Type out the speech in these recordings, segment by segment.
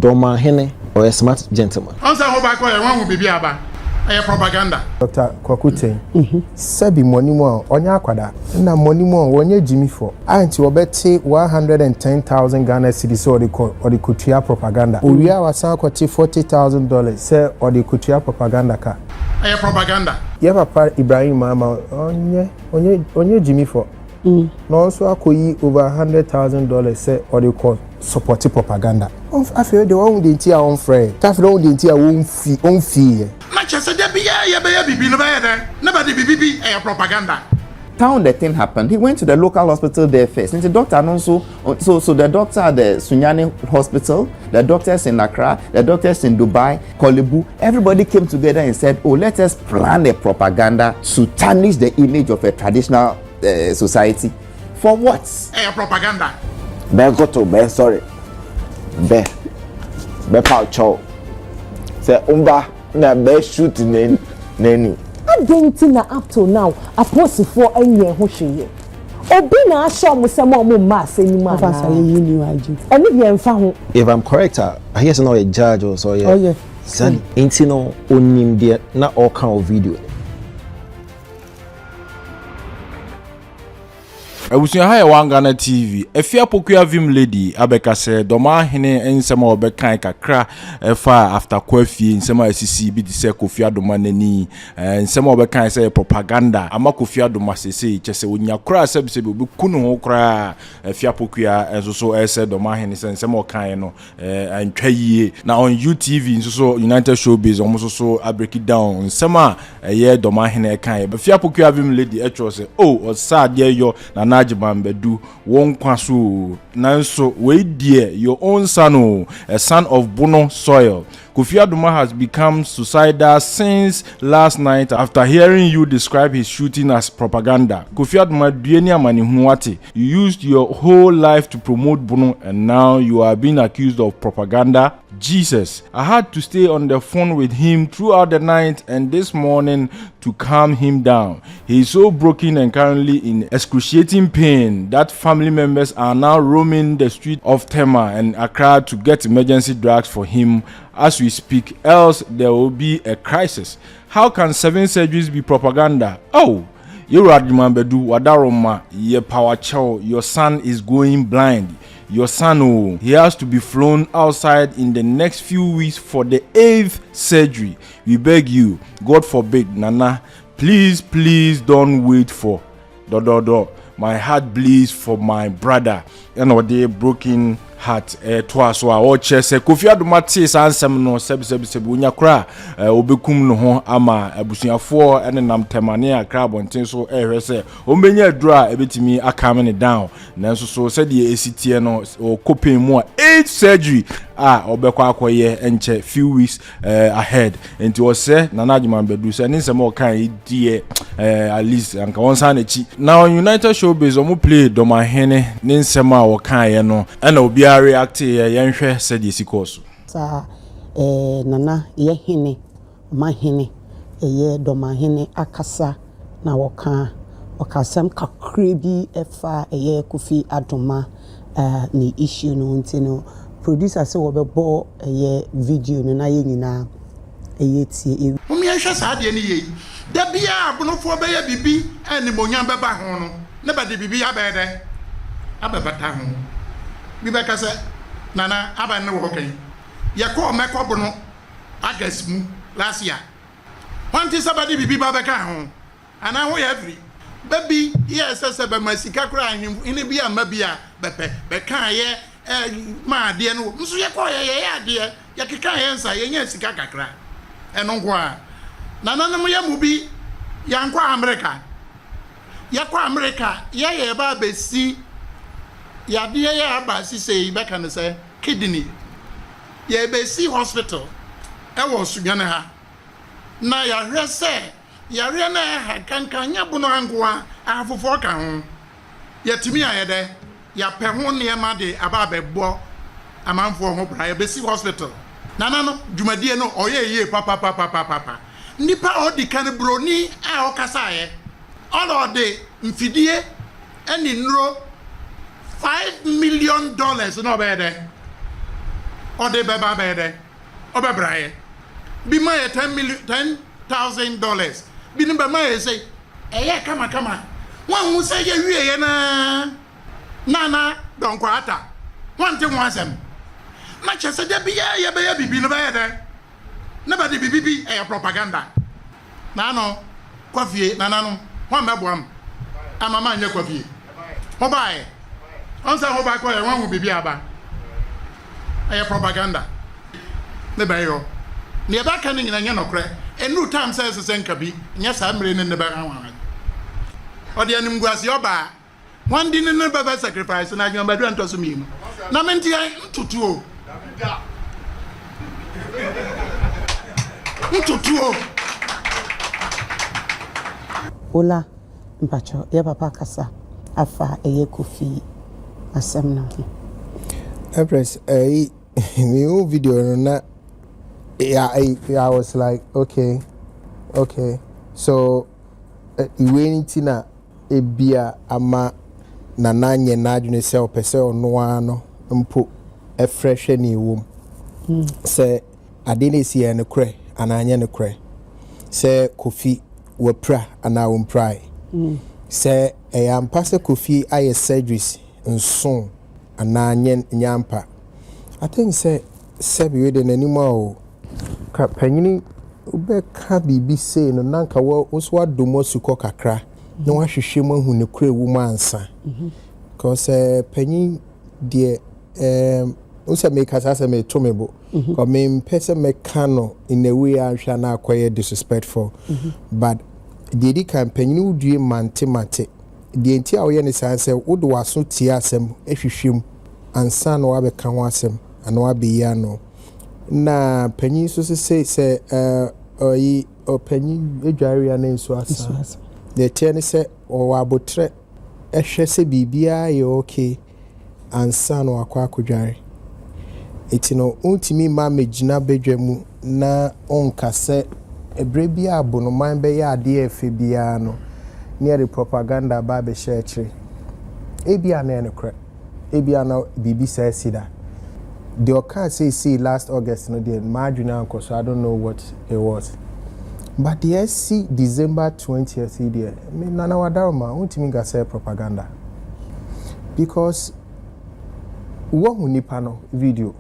Dormaahene or a smart gentleman. Answer how back where one will be aba. Propaganda. Dr. Kwakute. Sebi money more onya akwada. Na money more wonye Jimmy for. Anti obeti 110,000 Ghana cedis or the kutia propaganda. Uria wasan kwati $40,000 say or the kutia propaganda ka. Propaganda. Yeah, Papa Ibrahim Mama onye Jimmy for. No also akoyi over $100,000 say or the call support propaganda. I feel the one with the entire own friend. That feel the entire own fee. Manchester there be no better. Nobody be propaganda. Town the thing happened. He went to the local hospital there first. And the doctor also so the doctor at the Sunyani hospital, the doctors in Accra, the doctors in Dubai, Kolebu, everybody came together and said, "Oh, let us plan a propaganda to tarnish the image of a traditional society." For what? Propaganda. Sorry. Be pow chow. Say umba na be shoot neni. I don't think up till now a post for any who she. Obi na show mo say mo mass any man. And If I'm correct, I hear no a judge or so. Oh yeah. Son, ain't no onim there not all kind of video. Ebusuya ha ya Ghana TV efia pokua vim lady abeka se Dormaahene ensema obekan kakra efa after Kofi ensema asisi bi di se Kofi Adoma nani ensema obekan se propaganda ama Kofi Adoma sese chese onya kra se bi obekunu ho kra efia pokua enso ese Dormaahene se ensema okan no antwa yie na on UTV nso United Showbiz omo so break it down ensema ye Dormaahene kan efia pokua vim lady echo se osa de yo na Bedu won kwaso nanso we dear your own son a son of Bono soil. Kofi Adoma has become suicidal since last night after hearing you describe his shooting as propaganda. Kofi Adoma duenia manihuate. You used your whole life to promote Bono and now you are being accused of propaganda. Jesus, I had to stay on the phone with him throughout the night and this morning to calm him down. He is so broken and currently in excruciating pain that family members are now roaming the street of Tema and Accra to get emergency drugs for him as we speak, else there will be a crisis. How can 7 surgeries be propaganda? You Bedu Wadaroma, ye power chow, your son is going blind. Your son, he has to be flown outside in the next few weeks for the 8th surgery. We beg you, God forbid, Nana, please don't wait for my heart bleeds for my brother. They broken heart twice so our chest Kofi Adoma tis ansem no sebi unya kra obekum no ho ama abusuafo enenam temane akra bonten so ehwe se ombenya adura ebetimi akame ne down nanso so said the esitie no kopin mu 8 surgery obekwa akoye enche few weeks ahead and was say Nana Bedu say nsem o kan die at least anka wonsa na chi now United Showbiz omo play Dormaahene nsem a wo kan ye no na obi react yenhwe said yesikoso sa Nana ye hene ma hene ye Dormaahene akasa na wakasam kakre bi efa ye Kofi Adoma ni issue no ntino producer say wobebo ye video no na ye nyina ye tie umi ehwe sa de ni ye da bia abonofo be ye bibi ani monyan beba ho no ne ba de bibi abede abebata ho bi be ka se Nana aba ne wo kan ye ko meko bono agas mu last year wanti sabadi bibi ba be ka ho ana ho ya free baby yes se be masika kra ahim ini bia mabia bepe be kan ye ma de no nso ye ko ye ade ye keka ye nsa ye nya sika kakra eno nko a Nana no ye mu bi ya nkwa America ye ba besi ya de ye aba sise be kan se kidney ye besi hospital e wo Sunyane ha na ya hwe se ya re na ha kankanya Bono angoa afofo ka ho ya timi ayede ya pe ho ne ma de aba bebo amanfo ho bra ya besi hospital Nana no dwumadie no oye papa nipa odi kan broni a okasa ye all de mfidie eni nro $5 million no be de or the baba bede, or babraye. Be my $10,000. Be number my say, eh, come on. One will say, yeah, Nana, don't quarter. One thing was them. Much as a baby, be no better. Nobody be a propaganda. Nano, Kofi, Nanano, one babwam. I'm a man, your Kofi. Hobai. Answer Hobai, one will be Biaba. A propaganda. The Bayo. Near back canning in a yano crack, and no time says the same cabi, yes, I'm in the background. Or the animal was your bar. One didn't never sacrifice, and I can be done to me. Namentia to two. Ola mpacho ya papa kasa afa eye Kofi asem na ho. Empress, me video na I was like, okay. So anything na ebia ama na nanye na adwene se opese ono ano mpo a fresh any wom. Say adene si ene kre ananye ne kre. Say Kofi wapra ana womprai. Say ampa se Kofi aye surgeries nson ananye nyampa. I think say we de nanima o ka panyini ube ka bibi say no nanka wo so adomo suko kakra na wa hwehwe mu hu ne kure wu mansa cause panyin de usa make us as me tomebo ko me pese me kano in a way I shall na acquire disrespectful but the campaign you do mate the entire way ne say wo do waso tie asem ehwehwem ansa na wa be kan wasem ana wa be ya no na panyin so say oyi panyin edware na nso asa the ten say o abotre ehwe se bibia ye okay ansa na akwa akudware etino untimi ma megina bedwemu na onkase ebre abono man be ya ade efe bia no near the propaganda ba be share ebia na enekre ebia na bibi say sida the occur say last August no the marginal so I don't know what it was but the SC December 20th there me nana wadaroma untimi ga say propaganda because wo hu nipa no video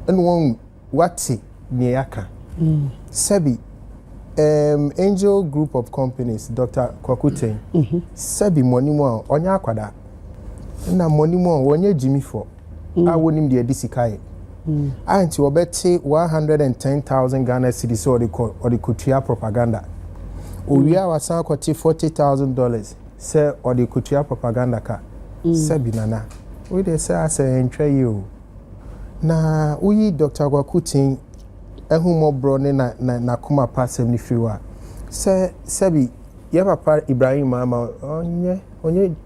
and one what's niaka Sebi Angel Group of Companies Dr. Kwakuten Sebi money mo onya akwada na money mo wonye Jimmy for awonim de disikaye anti obete 110,000 Ghana cedis or the kutia propaganda owia wasan kwati $40,000 say or the kutia propaganda ka Sebi nana we dey say as entwe you na uyi Dr. Kwakuten ehumo bro ne na kuma pasem ni fiwa Sebi ye papa Ibrahim mama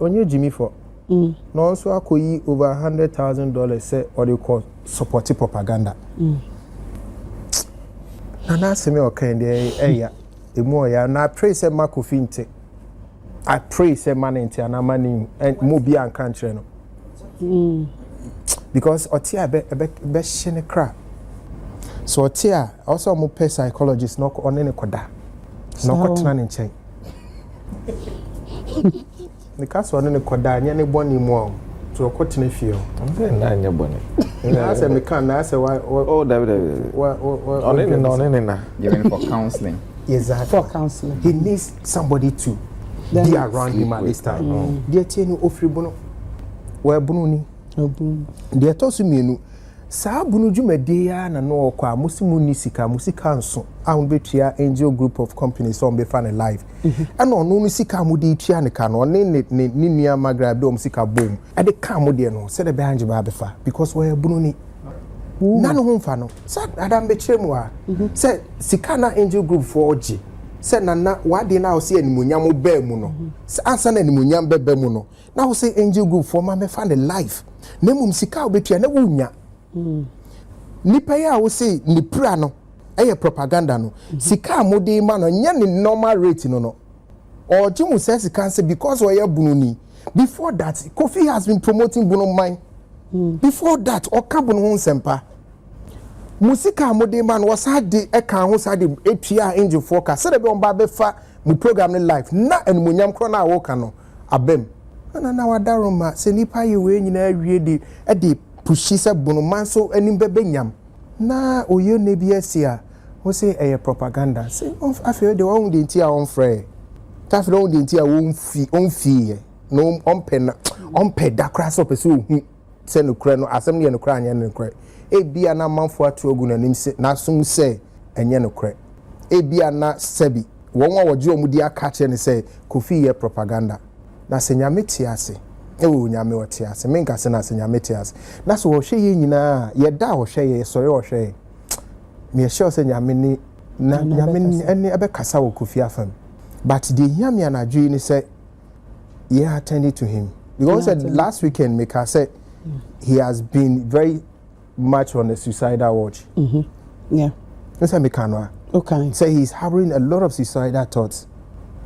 onye Jimmy for no also akoyi over $100,000 say or they call support propaganda na se me okay dey eya emu ya na pray say Kofi nte I pray say man nte na mani mo bi an country no because otia be shene cra so otia also mo pay psychologist no on ne koda no ko tena ne nchen because on ne koda anya ne boni mu to ko tena fie o na anya boni na say me kan na say why oh David on na given for counseling. exactly For counseling. he needs somebody to be around him at this time dia tienu ofribono wa bunu ni dia tosu mienu saa bunu dwumade ya na no okwa musimu ni sika musika nso a betua Angel Group of Companies on be fan live and ono no sika mu de tua ne ka no ne nua magra be sika bom e de ka mu de no se de be anje ba be fa because we bunu ni na no homfa no sa adam be kyeremu a se sika na Angel Group for oji se na wade na o se animunyam ba mu no ansa na animunyam ba mu no na o se Angel Group for ma me fan live na mum sika obetua na wunya nipa ya wo say ni pra no eye propaganda no sika mode ma no nya ni normal rate no or jimu says sika say because we bununi before that Kofi has been promoting bunu mine before that okabu no sempa musika mode man was had the eka ho sa de etua engine forecast say be on ba be fa mu program life na enmunyam kro na wo ka no abem na wadaroma se nipa ye we nyina awie di e de pushi se bunu man so anim bebe nyam na oyo ne bi asia wo say eye propaganda say afio de won de ntia on frɛ ta fro de ntia won fi no on pe da kra so pese ohu se no kra no asem ne no kra anya no kra e bia na manfo atogu na nim se na sum se enye no kra e bia na sebi won wa woje omudi aka che ne se Kofi ye propaganda na se nyame ti ase e wo nyame wo ti ase menka se na se nyame ti ase na so wo hwe ye nyina ye da wo hwe ye sori wo hwe me sure se nyame ni na nyame ni ene ebe kasa wo Kofi afam but the nyame anadwi ni se ye attended to him because last weekend Mika said he has been very much on the suicidal watch. Yeah. That's what Mika know. Okay. So he's harboring a lot of suicidal thoughts.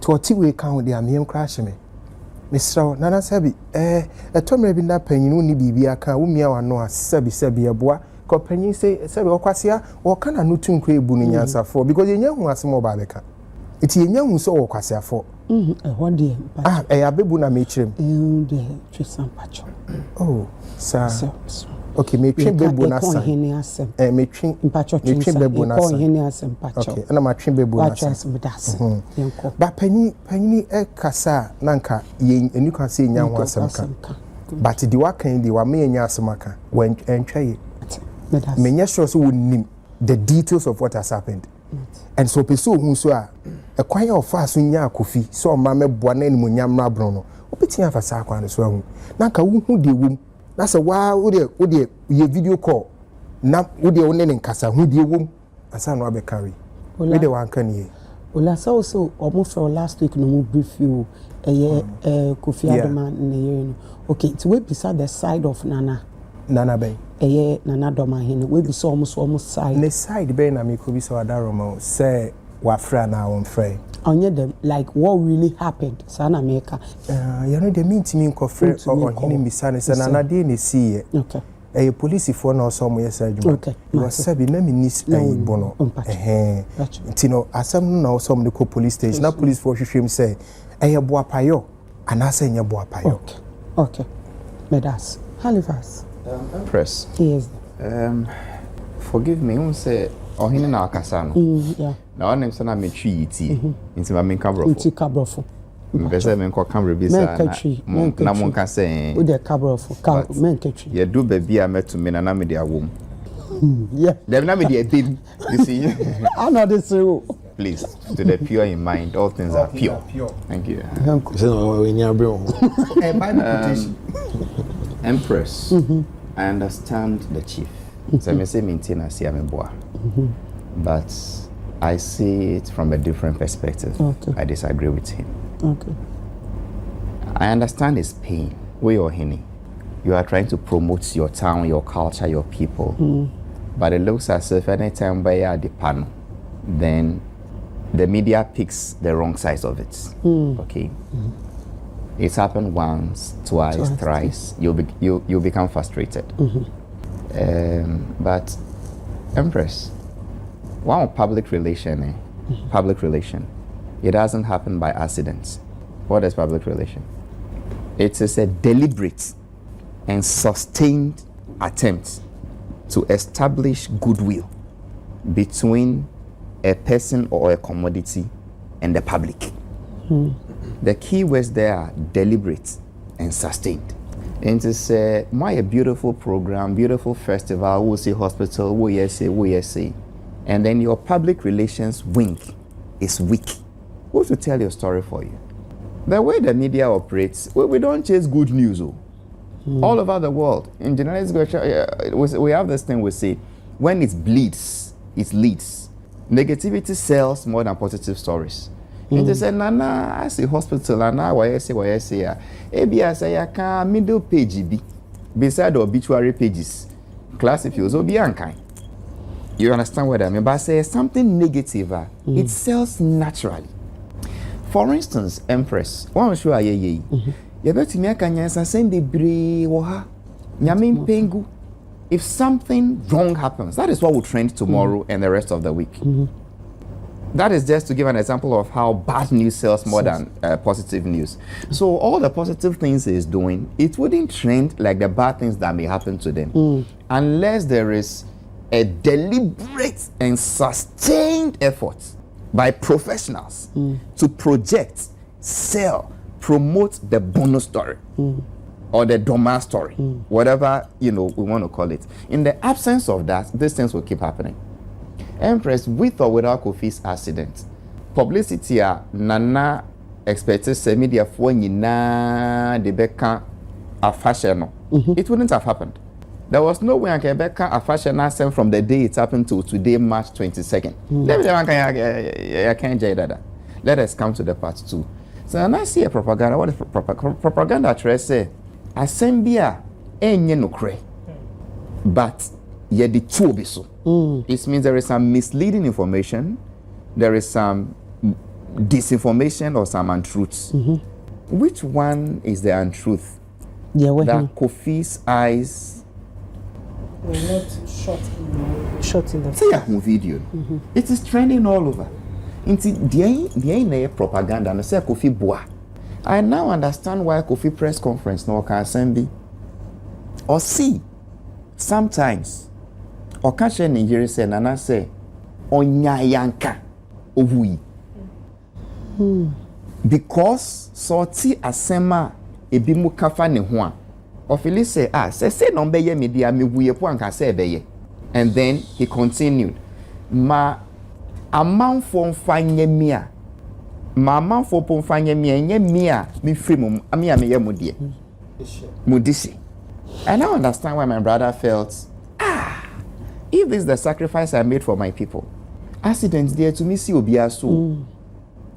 To what we count with him crashing me. Mr. Nana Sabi, a Tom Rabin that penny no be a car, whom you are no Sabi a boy. Company say, Sabi or Quasia, or can I no tune crave boon answer for because you know what's more Babeca. It's a young so Quasia for. One day. A babuna matrim. Oh, sir. Okay, me trim babuna. Me trim babuna. Okay, and I'm a trim babuna. But penny kasa nanka and you can see young one some. But the work in the one me and Yasamaka when and try it. Many shows would name the details of what has happened. And so pursue who so a quiet of fast in ya Kofi so mamma buana and munyam bruno. Opitia for Sakwan as well. Naka who de womb. That's a wow, would ye video call. Now would you own in Casa who de womb? A son will be carry. Where the one can ye? Well, I saw so almost for last week no brief you a year Kofi Adoma in the year. Okay, it's way beside the side of Nana Bay. A year Nana Dormaahene. We be so almost side. The side Bay na me could be so adaroma say wafra na on frey. On them like what really happened Sana America. You know they mean to me Kofi or him be sana na dey ne see. Okay. A police for no somewhere say okay. Was sabi na me nis bono. Tino asem no some the police station na police for hwehwem say e boa payo anase nye boa payo. Okay. Medas. Halifax. Empress. Yes. Forgive me, who say Ohine na akasa no. Yeah. Na one name say na metwi yiti. Nti ma menka brofo. Nti kabrofo. Mbese menko camera bi sa na mon ka say. O de kabrofo. Ka menketwi. Ye do ba bia metumi na me de awom. Yeah. Dem na me de ebim. You see. I know this. Please, to the pure in mind, all things are pure. Thank you. Empress, I understand the chief. So I may say maintain a boa, but I see it from a different perspective. Okay. I disagree with him. Okay. I understand his pain. We are Hini. You are trying to promote your town, your culture, your people. But it looks as if anytime we are the panel, then the media picks the wrong side of it. Okay. It's happened once, twice, thrice. You'll become frustrated. But Empress, one public relation, public relation, it doesn't happen by accident. What is public relation? It is a deliberate and sustained attempt to establish goodwill between a person or a commodity and the public. The key words there are deliberate and sustained. And to say, a beautiful program, beautiful festival, we'll see hospital, we say, and then your public relations wing is weak. Who's to tell your story for you? The way the media operates, we don't chase good news. All over the world, in journalism, we have this thing we say, when it bleeds, it leads. Negativity sells more than positive stories. And they say, Nana, I see hospital, and now I say, ABS, I can middle page be beside obituary pages. Class if you so be unkind. You understand what I mean? But I say something negative, it sells naturally. For instance, Empress, one show you bet me, I can send the bree or her. Yamin pengu. if something wrong happens, that is what will trend tomorrow and the rest of the week. That is just to give an example of how bad news sells more than positive news. So all the positive things he's doing, it wouldn't trend like the bad things that may happen to them unless there is a deliberate and sustained effort by professionals to project, sell, promote the bonus story or the Dormaahene story, whatever we want to call it. In the absence of that, these things will keep happening. Empress, with or without Kofi's accident, publicity nana expected media for nyina de beka a fashion. It wouldn't have happened. There was no way I can beka a fashion from the day it happened to today, March 22nd. Let us come to the part 2. So when I see a propaganda, what is propaganda? Try say, assembia enye no kre, but ye di two so. It means there is some misleading information, there is some disinformation or some untruths. Which one is the untruth? That Kofi's eyes were not shot in the see a video. It is trending all over. Into the propaganda and say Kofi boa. I now understand why Kofi press conference no can send or see sometimes or catch any Nigeria say nana say onyayanka ovui. Because sorti asema ebi mu kafa ne ho a ofili say say no be ye media me wuye po anka say be ye. And then he continued ma amanfo mfanye mia ma amanfo po mfanye mia nye mia me free mum amia me ye mudie mudishi. And I understand why my brother felt if this is the sacrifice I made for my people, accidents there to me see obia so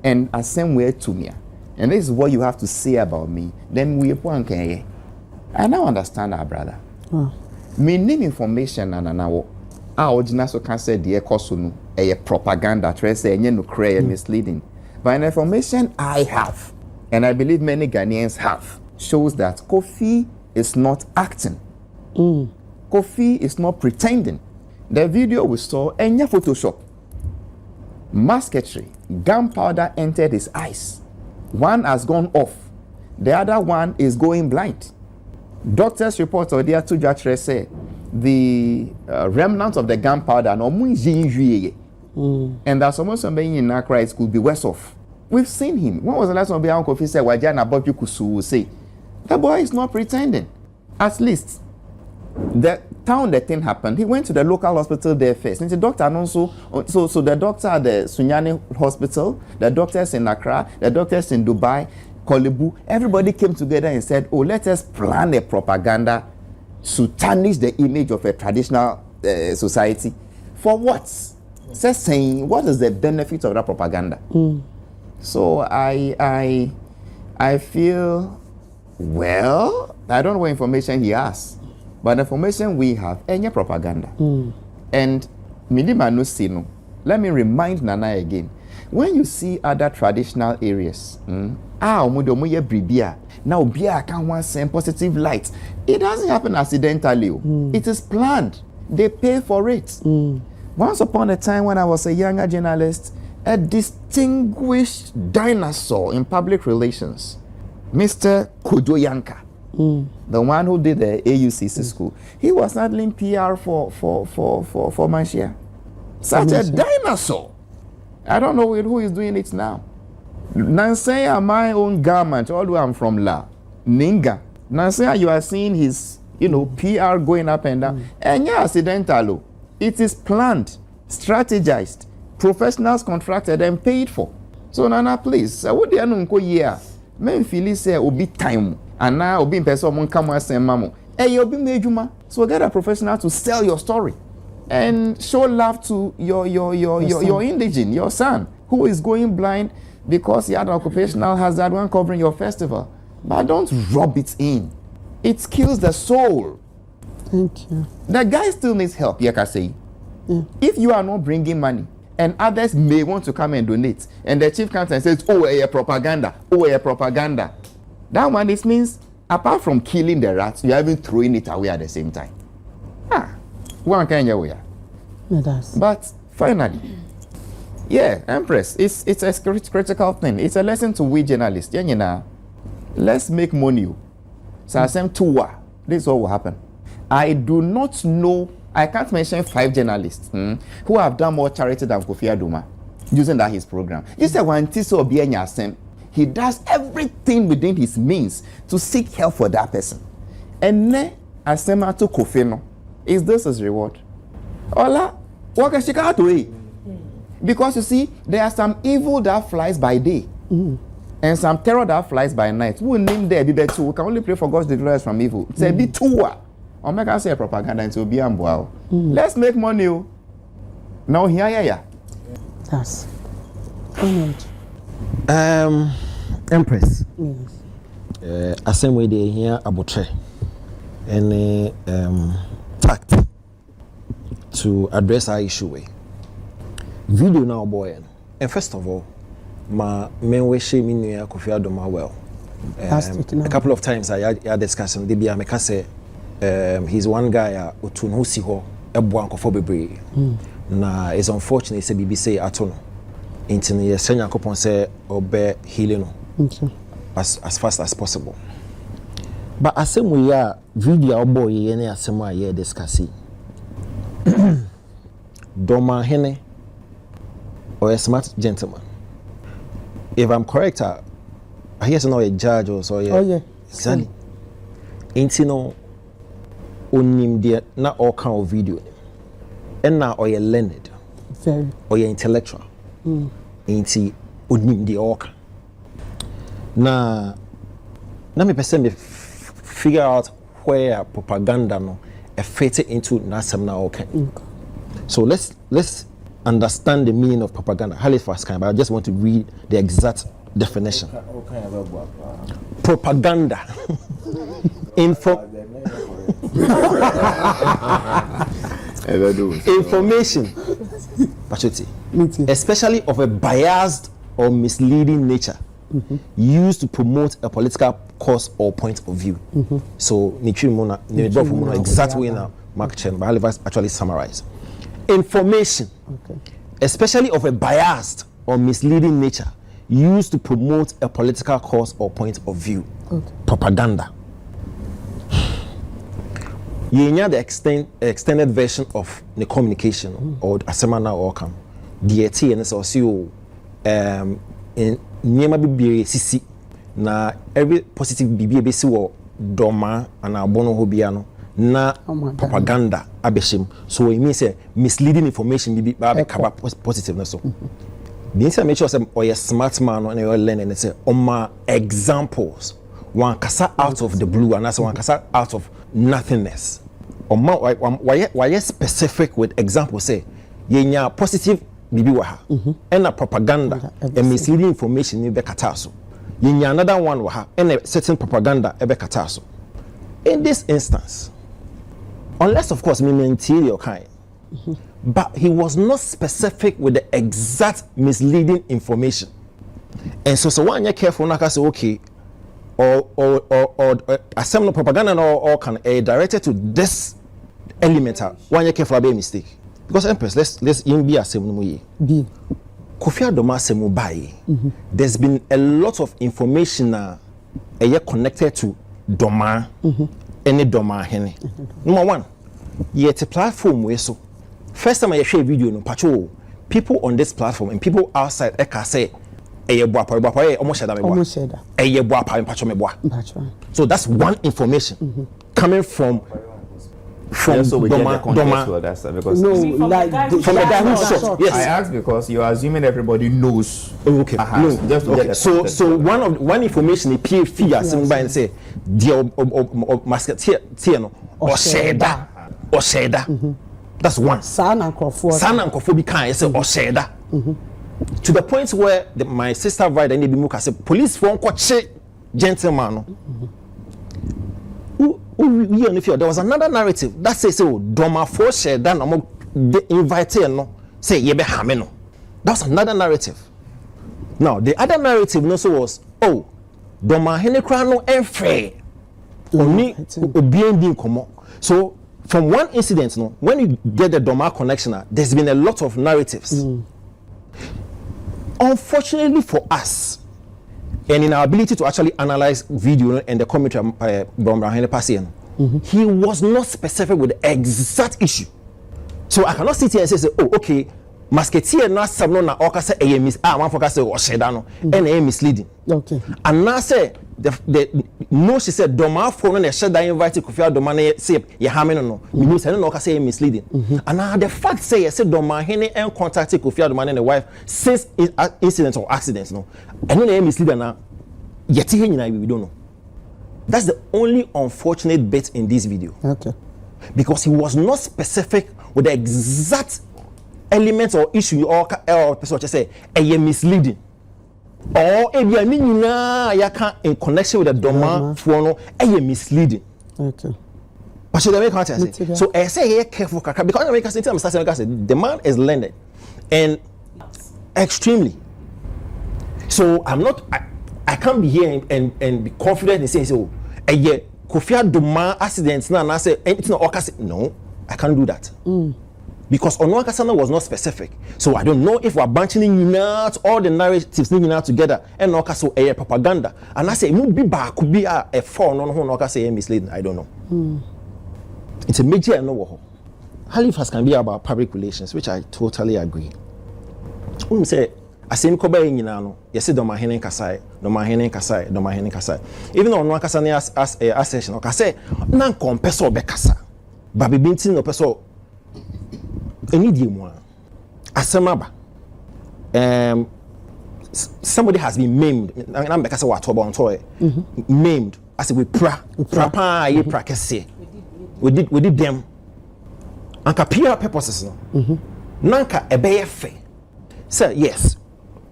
and a same way to me, and this is what you have to say about me, then we point. I now understand our brother. Me name information and now our original so can say the ekosunu a propaganda try say no cray misleading. But the information I have, and I believe many Ghanaians have, shows that Kofi is not acting. Kofi is not pretending. The video we saw any Photoshop. Musketry, gunpowder entered his eyes. One has gone off. The other one is going blind. Doctors report or there to judge say the remnants of the gunpowder no and there's almost somebody in Accra it could be worse off. We've seen him. When was the last time Kofi said Wajana Bob Kusu say the boy is not pretending. At least the town the thing happened, he went to the local hospital there first. And the doctor also, so the doctor at the Sunyani hospital, the doctors in Accra, the doctors in Dubai, Kolebu, everybody came together and said, oh, let us plan a propaganda to tarnish the image of a traditional society. For what? Just saying, what is the benefit of that propaganda? So I feel, well, I don't know what information he has. But the information we have, any propaganda. And let me remind Nana again. When you see other traditional areas, now beer can want send positive light. It doesn't happen accidentally. It is planned. They pay for it. Once upon a time when I was a younger journalist, a distinguished dinosaur in public relations, Mr. Kojoyanka, the one who did the AUCC school, he was handling PR for Manshia. Such a dinosaur. I don't know who is doing it now. Nansea, my own garment, although I'm from La Ninga. Nansea, you are seeing his, PR going up and down. And yeah, accidental. It is planned, strategized, professionals contracted and paid for. So Nana, please, what do you know? Yeah, men feel say obi time. And now obi person mon come and say mamo. Hey, obi mejuma. So get a professional to sell your story and show love to your indigene, your son, who is going blind because he had an occupational hazard when covering your festival. But don't rub it in. It kills the soul. Thank you. The guy still needs help, Yakasei. If you are not bringing money, and others may want to come and donate, and the chief comes and says, oh, a propaganda, propaganda. That one, it means, apart from killing the rats, you are even throwing it away at the same time. One can you wear. It does. But finally, yeah, Empress, it's a critical thing. It's a lesson to we journalists. Yeah, you know, let's make money. So I said, this is what will happen. I do not know, I can't mention 5 journalists who have done more charity than Kofi Adoma using that his program. You say one Tiso Obianya, he does everything within his means to seek help for that person. And then Asema to Kofi no. Is this his reward? Ola, what can she can't do? Because you see, there are some evil that flies by day. And some terror that flies by night. Who name there be better? We can only pray for God's deliverance from evil. Say be two. Or make us say propaganda into be amboa. Let's make money. Now here. That's. Empress. Yes. Same way they hear about any tact to address our issue way. Video now, boy. And first of all, my main way she mean Kofi Adoma well. A couple of times I had discussion. Debi ameka say he's one guy utun who si ho eboa nkofo bebre. Na it's unfortunate say bibi say atono. Inti ne yesenya kopon say obe healing no. As fast as possible. But asem we are video boy ye ne asem a ye discuss. Dormaahene or a smart gentleman. If I'm correct, I hear not a judge or so. Yeah. Oh yeah. Exactly. Ain't no onim dia na all kind of video. And now or you learned. Very. Or you intellectual. Ain't onim dia all. Na me person me figure out where propaganda no fit into nasam na okay. So let's understand the meaning of propaganda. Halifax kind, but I just want to read the exact definition. Propaganda. Information. Especially of a biased or misleading nature. Used to promote a political cause or point of view. So, exactly in Mark Chen, but Halifax actually summarized. Information, especially of a biased or misleading nature, used to promote a political cause or point of view. Propaganda. You know the extended version of the communication or asemana or come. DT and also in Niema Bibi Sisi na every positive Bibi Besi wo Doma and Abono Hobiano. Na propaganda abeshim, so it means misleading information be kaba positive na so the inside make sure say or a smart man and you learn and say my examples one kasa out of the blue and that's one kasa out of nothingness or why specific with example say yenya positive bibi wa ha and a propaganda and misleading information ni be kata so yenya another one wa ha and a certain propaganda e be kata so. In this instance, unless of course me interior kind, but he was not specific with the exact misleading information, and so one you're careful not to say okay, or assembly propaganda or can directed to this element. One you're careful about a mistake because Empress, let's in be assembly. Kofi Adoma semu baye. There's been a lot of information connected to Doma, any Dormaahene. Number one, yet a platform where so first time I share video no patrol people on this platform and people outside eka say so that's one information coming from Doma. That's because No, like from the guy who shot. Yes. I asked because you're assuming everybody knows. Okay. No. Just to Okay. get So one information a peer figure sitting by and say the masketeer no or sheda. That's one. Sana Nkofo bi kan say or sheda. To the point where my sister write and Nebimuka said police for unquote gentleman. There was another narrative that says so Doma for share that they invited no say yebe hameno. That's another narrative. Now the other narrative also was Dormaahene kra no enfre oni obi komo. So from one incident, no, when you get the Dormaahene connection, there's been a lot of narratives. Unfortunately for us, and in our ability to actually analyze video and the commentary Dormaahene passing, he was not specific with the exact issue. So I cannot sit here and say, oh, okay, Musketeer na sabno na oka say man foka say oshedano and misleading. Okay. And now say the no, she said Dormaahene phone na sheda invite Kofi Adoma na say ye ha me no me say no oka say misleading. And now the fact say you say Dormaahene and contact Kofi Adoma and the wife since incident or accidents no. And no misleading na yeti he nyina we don't know. That's the only unfortunate bit in this video. Okay. Because he was not specific with the exact elements or issue or person just say misleading or in connection with the Dormaahene phone misleading. Okay. But should I make say? So I say careful because the man is learned and extremely. So I can't be here and be confident in saying so. Kofi Adoma accidents now I say it's not no, I can't do that. Because Onuakasana was not specific. So I don't know if we're bunching out all the narratives out together and Okaso a propaganda. And I say could be a phone on Okasa misleading. I don't know. It's a major I know. Halifax can be about public relations, which I totally agree. Say I say Kobe Inano, yes, Dormaahene Kasai. Even though Onuakasana as a session, or say, non compeso becasa. Baby Bintin no peso. Asemaba. Somebody has been maimed. I'm because of what about toy. Maimed. I said we prapa ye practice. We did them. Anka PR purposes no. Nanka ebeyefe. Sir, yes.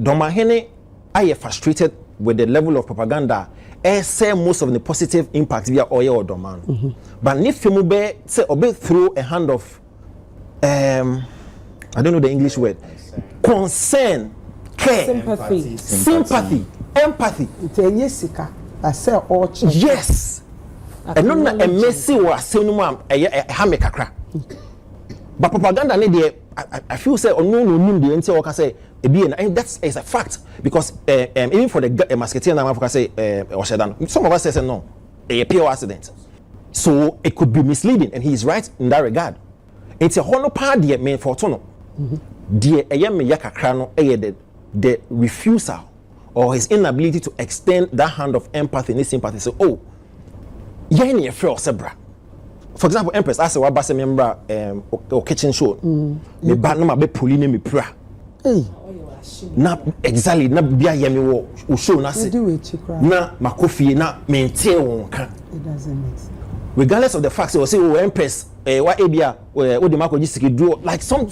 Dormaahene are frustrated with the level of propaganda. Say most of the positive impact via oil or Dormaahene. But if you move say obey through a hand of I don't know the English word. Concern, care, sympathy, empathy. Yes. And not a messy or a cinema a hammer. But propaganda, I feel say, or no, the entire worker say, and that's a fact because even for the musketeer, I say, some of us say no, a pure accident. So it could be misleading, and he is right in that regard. It's a honor party main for tono. Dear Ayame Yakakrano, the refusal or his inability to extend that hand of empathy and sympathy. So, oh, Yanni a frail zebra. For example, Empress, I say, what Bass member or kitchen show. Me banama be pulling me pra. Na exactly, na bia yemi wo show na se. Na makofi na maintain wonka. It doesn't make sense. Regardless of the fact, say, oh, Empress, what area, what the market just do, like some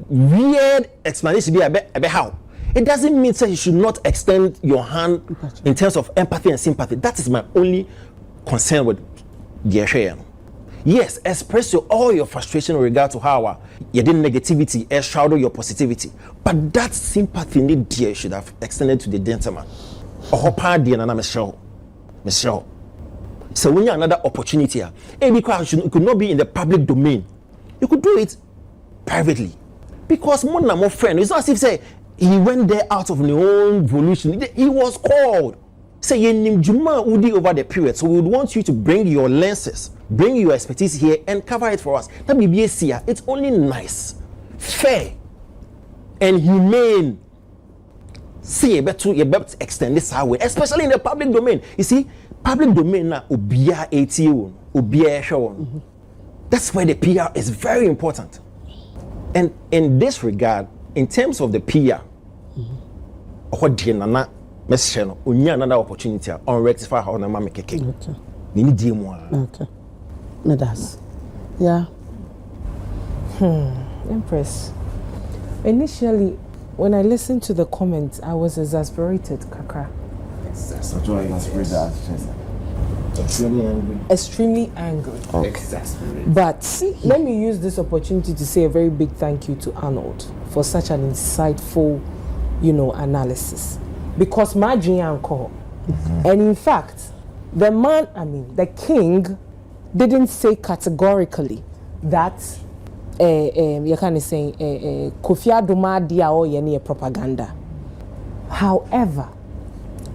weird explanation be about how. It doesn't mean that you should not extend your hand in terms of empathy and sympathy. That is my only concern with the share. Yes, express all your frustration in regard to how you did negativity, shadow your positivity. But that sympathy need dear should have extended to the gentleman. Or party and Michelle. So when you have another opportunity here, because it could not be in the public domain. You could do it privately. Because more and more friend, it's not as if say he went there out of his own volition. He was called. Say Juma Udi over the period. So we would want you to bring your lenses, bring your expertise here and cover it for us. That be BSC. It's only nice, fair, and humane. See, you better extend this our way, especially in the public domain. You see, public domain na ubia ATO, ubia show. That's where the PR is very important. And in this regard, in terms of the PR, what do you Messiano, another opportunity on rectify how na mama keke. Okay. We need more. Okay. Medas. Yeah. Empress. Initially, when I listened to the comments, I was exasperated, Kakra. That's why extremely angry. Extremely angry. Okay. Exasperated. But let me use this opportunity to say a very big thank you to Alnord for such an insightful, analysis. Because my uncle, and in fact, the man, the king, didn't say categorically that you can say Kofi Adoma dia or any propaganda. However,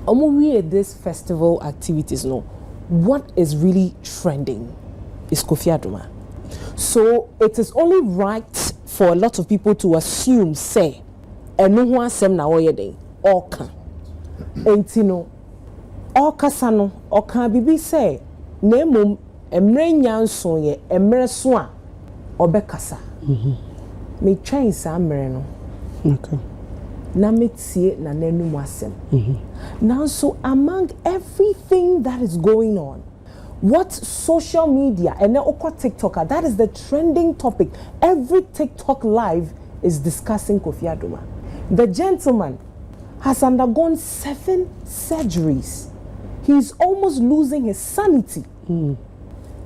this festival activities, no, what is really trending is Kofi Adoma. So it is only right for a lot of people to assume, say, no one sem na oyede oka. Entino oka sano oka bibi say na mum emre nyanso ye emre so a obekasa. Me train sa mre no. Okay. Na metie na nenu asem. Now so among everything that is going on, what social media and then TikToker, that is the trending topic. Every TikTok live is discussing Kofi Adoma. The gentleman has undergone 7 surgeries. He's almost losing his sanity.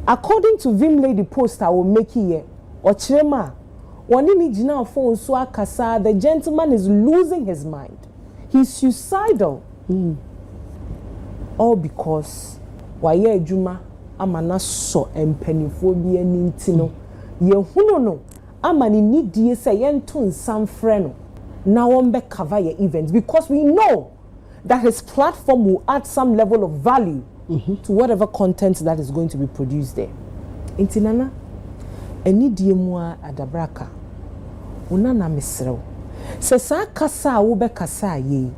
According to Vim Lady post I will make here, Ochirema, the gentleman is losing his mind. He's suicidal. All because waye ejuma amana so empanifo bi aninti no ye hunu no amani nidie say yento nsam frɛ no na won be cover your events because we know that his platform will add some level of value to whatever content that is going to be produced there. Intinana enidie mu adabraka una na mesrew se sa kasa wo be kasa ye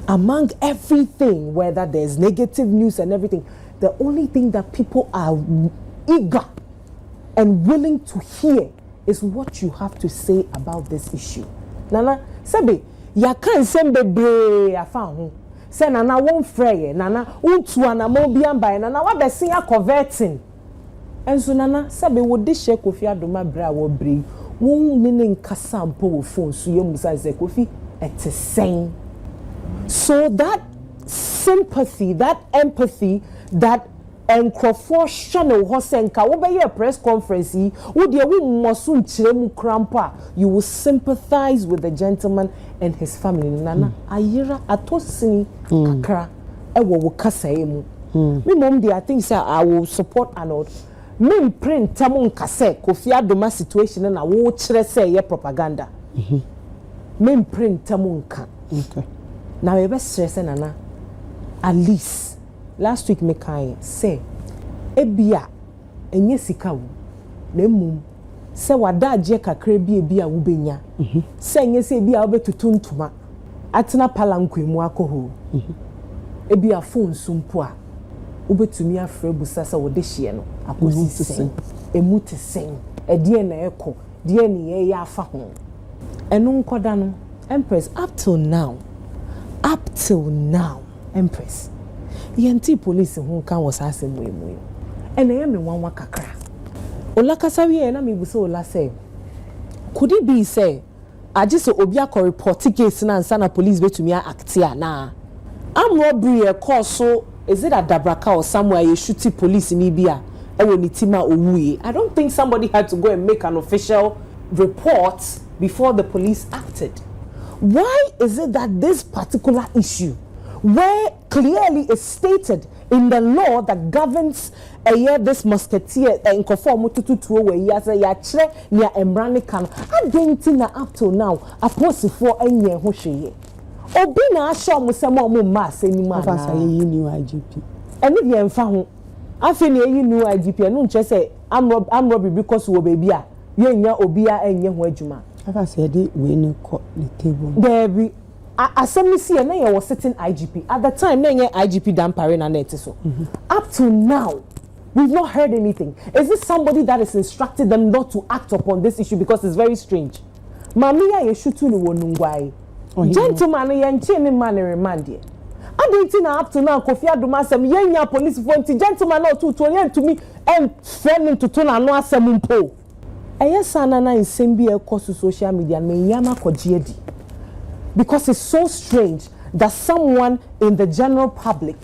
among everything, whether there's negative news and everything, the only thing that people are eager and willing to hear is what you have to say about this issue. Nana, sebe, ya kan sembe bre afa ho. Se nana won freye, nana untu anamo biamba, nana wa be sin converting. Enso nana, sebe wo de she Kofi Adoma bra wo bre. Won nene nkasa mpo wo phone so ye musa ze Kofi etesen. So that sympathy, that empathy, that encrofor channel hosenka wo be your press conference wo de wo mosu nchiremu krampa, you will sympathize with the gentleman and his family. Nana ayira atosini kakra ewo wo kasa emu. Me mom dey I think say I will support Alnord. Me print tamu nkase Kofi Adoma situation na wo kire say ye propaganda. Me print tamu nka. Okay. Now we be stress nana at least last week me kai say ebia enye sika wo na mum se wada agye kakra bi ebia wo benya se enye se ebia wo betutu ntoma atena palankwa mu akoho ebia phone sumpo a wo betumi afre busa se wo de hye no akosi emu te sen edie na eko die ne ye ya afa ho enu nkoda no Empress up till now, Empress, yenti police who can was asking me, and I am in one kakra. Ola kasawi na mi buso ola say, could it be say, I just obiako report case na sana police be to me actia na. I'm robbery a cause so is it a Dabraka or somewhere you shoot police in Ibia? I don't think somebody had to go and make an official report before the police acted. Why is it that this particular issue, where clearly is stated in the law that governs this musketeer in conform to where he has a yatre near Embranican, I don't think that up till now a person for any Hoshe. Obina show Musamo mass any man. New IGP. And if you are found, I feel you new IGP and don't just say I'm Robbie because you baby. You know Obia and Yahwejuma. I said it when you caught the table. There as some see and I was sitting IGP. At the time, IGP Dampare and Netiso. Up to now, we've not heard anything. Is this somebody that has instructed them not to act upon this issue because it's very strange? Mamia Yeshutu Wonungwai. Gentleman, Yanchini man remand ye. I don't think up to now, Kofi Adoma some young police phone gentleman or two to me and friendly to turn and no asamumpo. Sanana in Sembia course to social media me yama kojiedi. Because it's so strange that someone in the general public,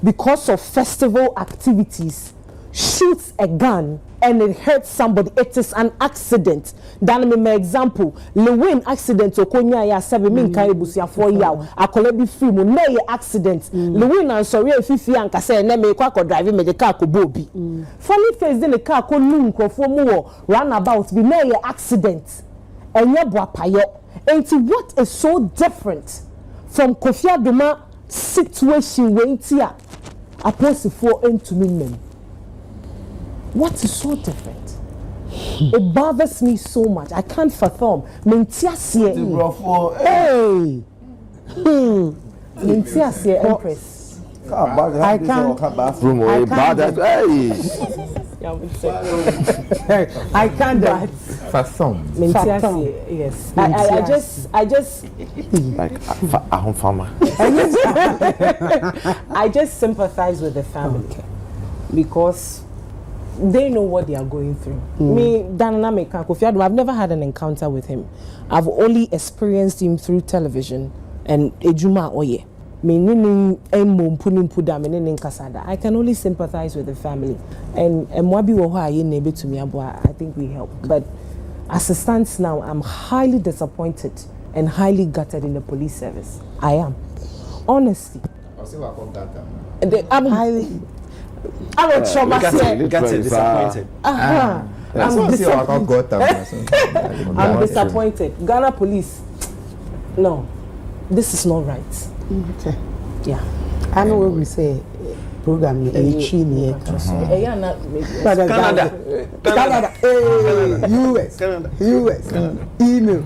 because of festival activities, shoots a gun and it hurts somebody, it is an accident. Dan me my example, Lewin accident okonya ya 7 min kan ebusuafo yaw akola bi free mu na ye accident. Lewin and sorry fifi anka say na me kwa drive me the car ko bobi. Funny face the car ko nu nkrofo mu wo roundabout bi na ye accident. Enye boapayo. And what is so different from Kofi Adoma situation when tia a person for into men? What is so different? It bothers me so much. I can't fathom. Mentia sie. Hey. Mentia sie Empress. I can't. I can't. Fathom. Mentia sie. Yes. I just Like a farmer. I just sympathize with the family because they know what they are going through. Me, Danana Kofi Adoma, I've never had an encounter with him. I've only experienced him through television and Ejuma Oye. I can only sympathize with the family. And Mwabi Woha Nebe to me, I think we help. But as it stands now, I'm highly disappointed and highly gutted in the police service. I am. Honestly. I'm highly. I'm disappointed. I'm disappointed. Ghana police. No, this is not right. Okay. Yeah. I know what we say. Program Canada. US. Email.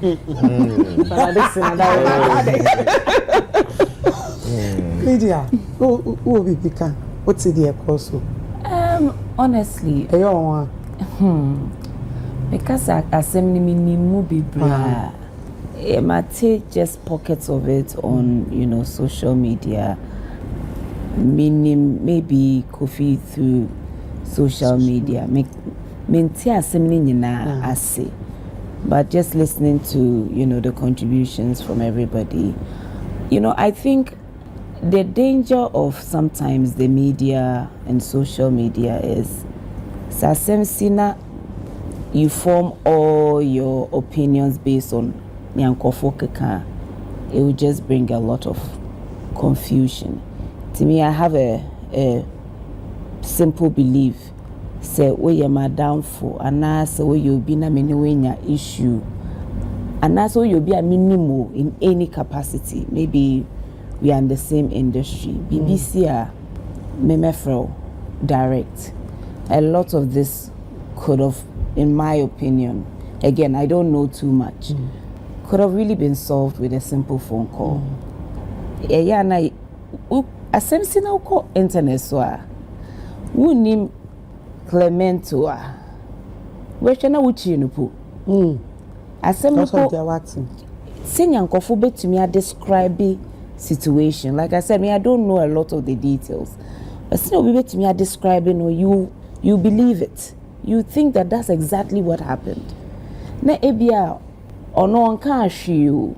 Lydia, who will be become? What's the apostle? Honestly, because I send me movie bra. I might take just pockets of it on social media. Meaning maybe Kofi through social media. I say, but just listening to the contributions from everybody. I think the danger of sometimes the media and social media is Sasemsina, you form all your opinions based on Nyankofo. It will just bring a lot of confusion. To me, I have a simple belief. Say, where you are downfall, and I say, where you be na many issue, and that's where you be a minimal in any capacity. Maybe we are in the same industry. BBC, Memefro, direct. A lot of this could have, in my opinion, again, I don't know too much, could have really been solved with a simple phone call. Asemsi na uko internet so wunim Clemento wehwe na wuchi nupo asem ko senyankofo betumi a describe situation. Like I said, I don't know a lot of the details, but still we betumi a describe you believe it, you think that that's exactly what happened. Na ebia ono nka ahwe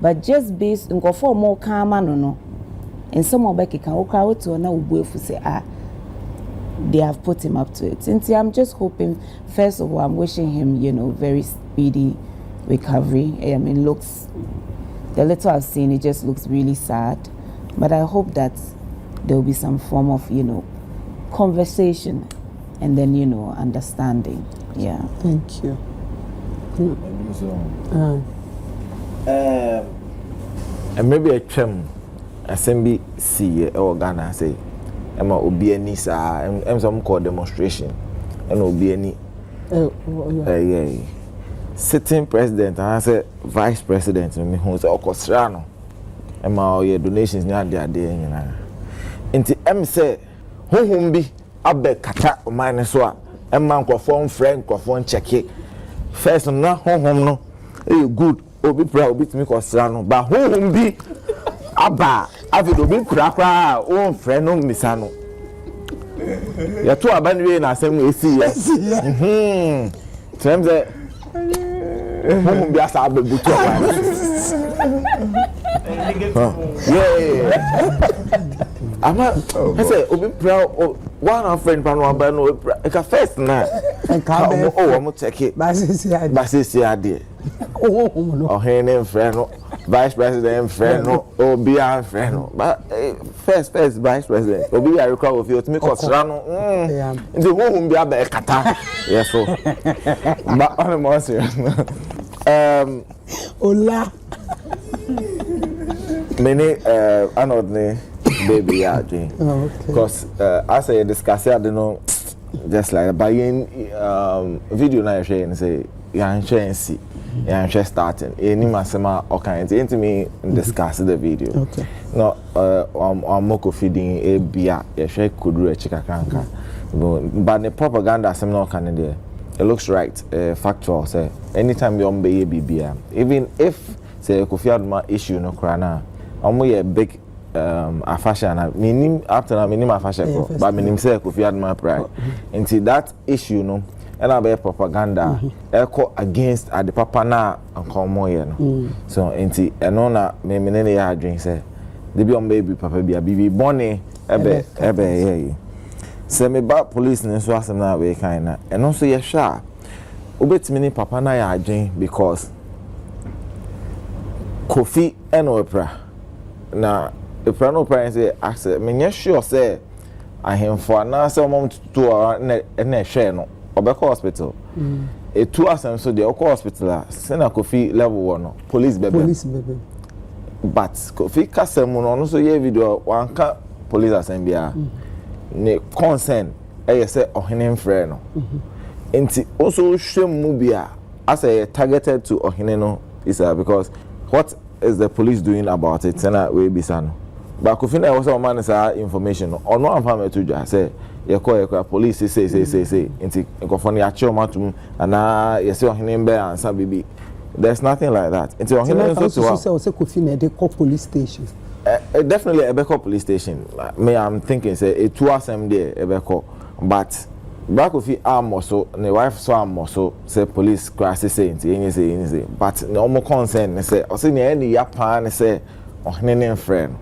but just based nkofo more kama no and some of Becky can walk out to now say they have put him up to it. And I'm just hoping, first of all, I'm wishing him, very speedy recovery. I mean, the little I've seen, it just looks really sad. But I hope that there will be some form of, conversation and then, understanding. Yeah. Thank you. And maybe a chum. Assembly see or Ghana say Emma obi any sa some call demonstration and obi any sitting president and I say vice president me who say okosrano Emma your donations nya there nyina nti em say honhom bi abe kata o man so a Emma nkofo friend nkofo check first na honhom no good obi pra obi timi kosrano ba honhom bi aba avido bi krakra o frɛ no misano ya to abanwe na asɛm esi ya tem ze mo bi asa abebutu ama I say obi pra one friend pano ba no eka first na Enka be I'm check it basisi ade oh hen friend no vice president friend no obi an friend no but first vice president obi ya record of you to make us run the who be aba ekata yes so but on more serious Ola many Alnord baby yeah because as I discuss I don't know just like buying video na share and say yeah share and see yeah share starting any masema or kind into me discuss the video okay no I'm moko feeding a beer yeah share could do a chika kanka but the propaganda some no can there it looks right factual say anytime you be a even if say Kofi Adoma issue no krana omo big afasha minim after na minim afasha ko but minim say Kofi Adoma pride until that issue no and about propaganda echo against at the papa na ankomo ye no so until eno na me ne ya adwen say the be on baby papa bia bibi bone ebe ye say me ba police ne so asem na we kan na eno so ye hwa obetimi ni papa na ya adwen because Kofi eno opera na opera no opera say access me sure say ahemfo na say mom to na hwe no obeko hospital e two asem so the hospital say na Kofi level 1 no police bebe but Kofi kasem no so ye video wanka police asem bia ne concern say ohene mfre no enti also hwem mu bia as a targeted to ohene no is because what is the police doing about it na we bisano but Kofi na was man is information or no am to just say you call police say enti nkofo na achi omatum ana you say ohene mbe ansa bibi there's nothing like that enti ohene so say Kofi na dey call police station definitely a Ebeko police station me I'm thinking say a two asem there Ebeko but back of the arm also the wife so arm also say police crash say say but no more concern say o say na any yapa na say ohene friend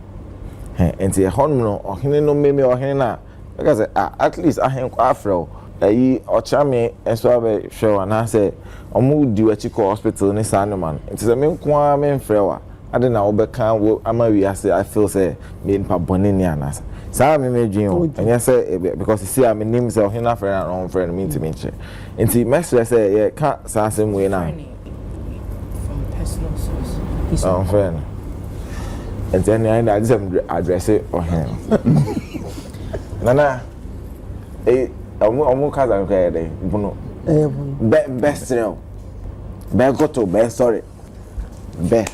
enti e hon no ohene no meme ohene na because at least ahen afro ayi ochame enso abe hwe na say omu di wachi ko hospital ni sanuman enti say me nko me mfrewa ade na obeka wo ama wi ase I feel say me npa bone ni anasa sa me medwin o enya say because you see am name say ohina friend and on friend me nti enti mesre say ye ka sa asem we na from personal source on friend and then I just address it ohina nana omu kaza ko dey bunu best real be go to be sorry be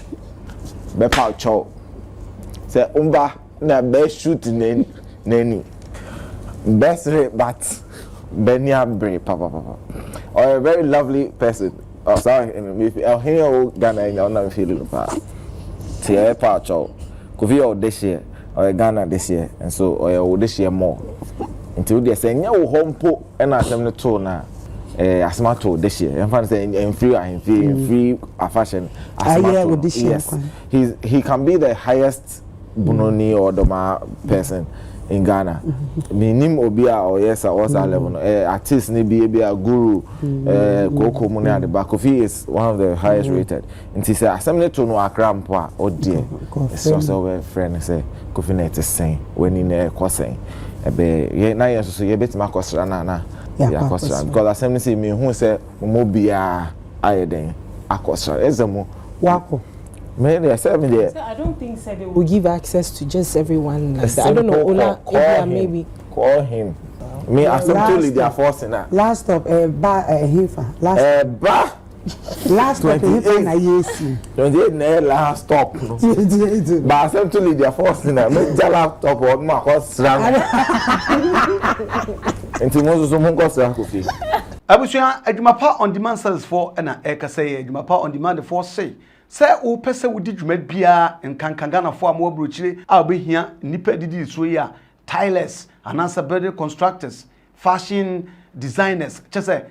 pa chow say umba na be shoot nani best rate but benya bre papa or a very lovely person oh sorry if here Ghana you know feel pa tie pa chow Kofi o this year or Ghana this year and so or this year more until they say nya wo hompo na asem ne to na asmato this year in fact say free fashion asmato yes he can be the highest bunoni or doma person in Ghana minim obia or yes or what's level artist ni be a guru koko mu na the Kofi is one of the highest rated and he say asem to no akra mpo o dear so we friend say Kofi na it is saying when in e kwasɛn ebe na yes so ye betima kwasra na ya kwasra because asem say me hu say mo bia ayeden akwasra ezemo wako maybe I said there. I don't think so they will give access to just everyone like that. I don't know. Ola, maybe call him. Me, I simply they are forcing that. Last stop, Hifa. Last stop, Hifa na yesi. 28 na last stop. But I simply they are forcing that. Me just laptop or my cost run. Until most of them go to Kofi. Abusua adwumapa on demand service for na eka say adwumapa on demand for say o pese wo di dwuma bia nkankangana fo am wabrochire a obehia nipa didi so ya tilers anansa building constructors fashion designers chese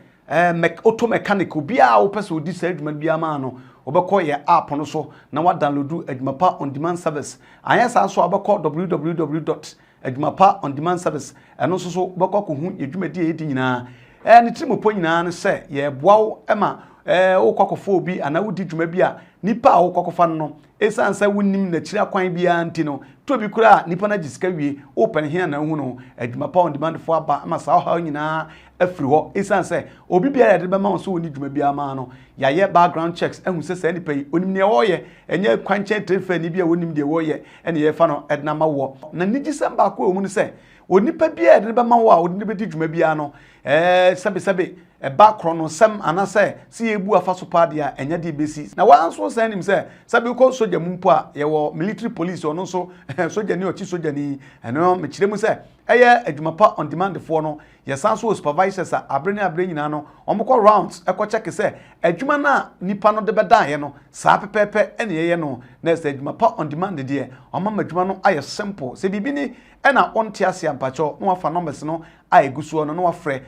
auto mechanic bia o pese wo di sa dwuma bia ma no obekọ ye app no so na wa download adwumapa on demand service ayesa so abekọ www adwuma pa on demand service ɛno nso so bɛkɔ ko hu adwumadi edi nyinaa ne trimpo nyinaa no sɛ yɛ boawo ema wokɔkɔfo obi ana wodi dwuma bi a nipa a wokɔkɔfa no esan sɛ wonim na kyira kwan bia nti no to bi kura nipa na gisika wie open here na hu no adwuma pa on demand fo aba ama saa ha nyinaa afiri hɔ esan sɛ obi bia yɛde bɛma wɔn so woni dwuma bia ma no yɛayɛ background checks ehu sɛ sɛ nipa yi onim ne wɔyɛ enye kwankyɛn trefa ni bia wonim de wɔyɛ ɛne yɛfa no ɛdena ma wɔ na nigisɛm ba ko emu no sɛ onipa bia yɛde bɛma wɔ a odi ne bɛdi dwuma bia no sɛbe eba krono sem anase si ebu afa so pa dia enya de besi na wanso san nim se sabi ko soja mu mpo a ye wo military police ono so soja ni ochi soja ni eno me kire mu se eye adwuma pa on demand for no ye san so supervisors abre nyina no omko rounds ekọ check se adwuma na nipa no de beda ye no saa pepepe ene ye no na se adwuma pa on demand de omama adwuma no aye simple se bibi ni ena onte ase ampacho no wafa numbers no aye gusuo no no wafrɛ